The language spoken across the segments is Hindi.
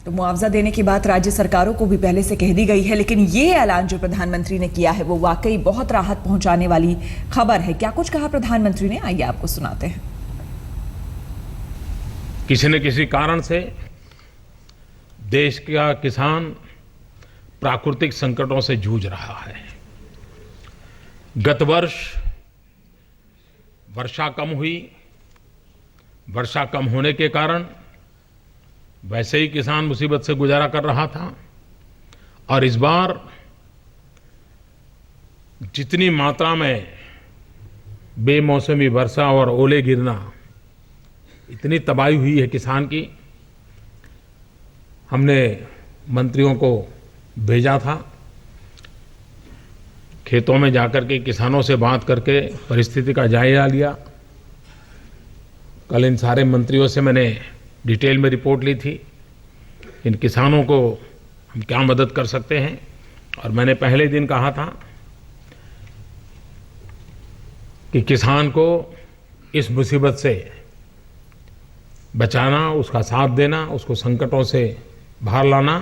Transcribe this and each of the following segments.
तो मुआवजा देने की बात राज्य सरकारों को भी पहले से कह दी गई है, लेकिन ये ऐलान जो प्रधानमंत्री ने किया है वो वाकई बहुत राहत पहुंचाने वाली खबर है। क्या कुछ कहा प्रधानमंत्री ने, आइए आपको सुनाते हैं। किसी न किसी कारण से देश का किसान प्राकृतिक संकटों से जूझ रहा है। गत वर्ष वर्षा कम हुई, वर्षा कम होने के कारण वैसे ही किसान मुसीबत से गुजारा कर रहा था, और इस बार जितनी मात्रा में बेमौसमी वर्षा और ओले गिरना, इतनी तबाही हुई है किसान की। हमने मंत्रियों को भेजा था, खेतों में जाकर के किसानों से बात करके परिस्थिति का जायजा लिया। कल इन सारे मंत्रियों से मैंने डिटेल में रिपोर्ट ली थी, इन किसानों को हम क्या मदद कर सकते हैं। और मैंने पहले दिन कहा था कि किसान को इस मुसीबत से बचाना, उसका साथ देना, उसको संकटों से बाहर लाना,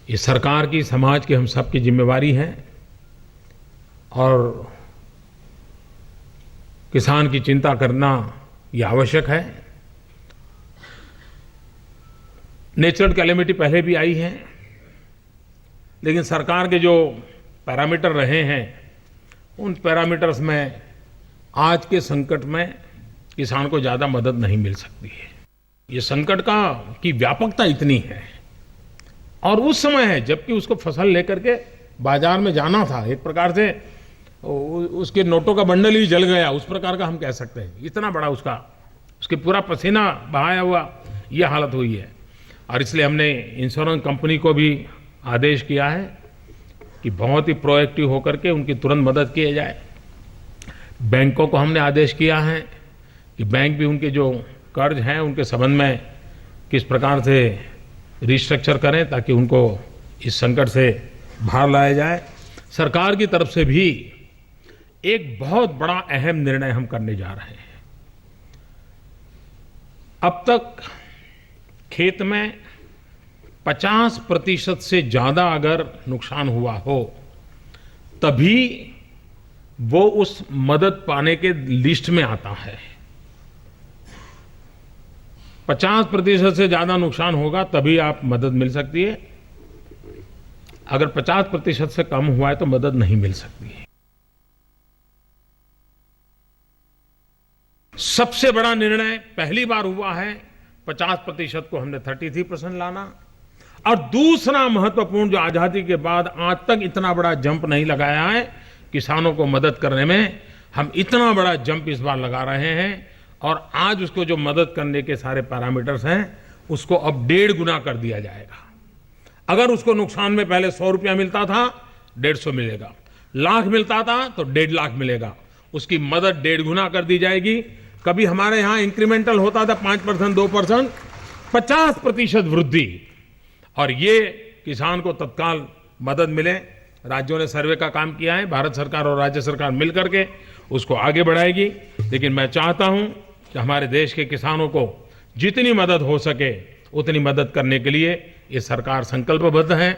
ये सरकार की, समाज की, हम सब की जिम्मेवारी है। और किसान की चिंता करना ये आवश्यक है। नेचुरल कैलेमिटी पहले भी आई है, लेकिन सरकार के जो पैरामीटर रहे हैं, उन पैरामीटर्स में आज के संकट में किसान को ज़्यादा मदद नहीं मिल सकती है। ये संकट की व्यापकता इतनी है, और उस समय है जबकि उसको फसल लेकर के बाजार में जाना था, एक प्रकार से उसके नोटों का बंडल ही जल गया, उस प्रकार का हम कह सकते हैं। इतना बड़ा उसके पूरा पसीना बहाया हुआ ये हालत हुई है। और इसलिए हमने इंश्योरेंस कंपनी को भी आदेश किया है कि बहुत ही प्रोएक्टिव होकर के उनकी तुरंत मदद की जाए। बैंकों को हमने आदेश किया है कि बैंक भी उनके जो कर्ज हैं उनके संबंध में किस प्रकार से रिस्ट्रक्चर करें ताकि उनको इस संकट से बाहर लाया जाए। सरकार की तरफ से भी एक बहुत बड़ा अहम निर्णय हम करने जा रहे हैं। अब तक खेत में 50% से ज़्यादा अगर नुकसान हुआ हो तभी वो उस मदद पाने के लिस्ट में आता है। 50% से ज़्यादा नुकसान होगा तभी आप मदद मिल सकती है। अगर 50% से कम हुआ है तो मदद नहीं मिल सकती है। सबसे बड़ा निर्णय पहली बार हुआ है, 50% को हमने 33% लाना। और दूसरा महत्वपूर्ण, जो आजादी के बाद आज तक इतना बड़ा जंप नहीं लगाया है किसानों को मदद करने में, हम इतना बड़ा जंप इस बार लगा रहे हैं। और आज उसको जो मदद करने के सारे पैरामीटर्स हैं उसको अब 1.5 गुना कर दिया जाएगा। अगर उसको नुकसान में पहले 100 रुपया मिलता था, 150 मिलेगा। लाख मिलता था तो 1.5 लाख मिलेगा। उसकी मदद 1.5 गुना कर दी जाएगी। कभी हमारे यहाँ इंक्रीमेंटल होता था 5%, 2%, 50% वृद्धि। और ये किसान को तत्काल मदद मिले। राज्यों ने सर्वे का काम किया है, भारत सरकार और राज्य सरकार मिलकर के उसको आगे बढ़ाएगी। लेकिन मैं चाहता हूं कि हमारे देश के किसानों को जितनी मदद हो सके उतनी मदद करने के लिए ये सरकार संकल्पबद्ध है।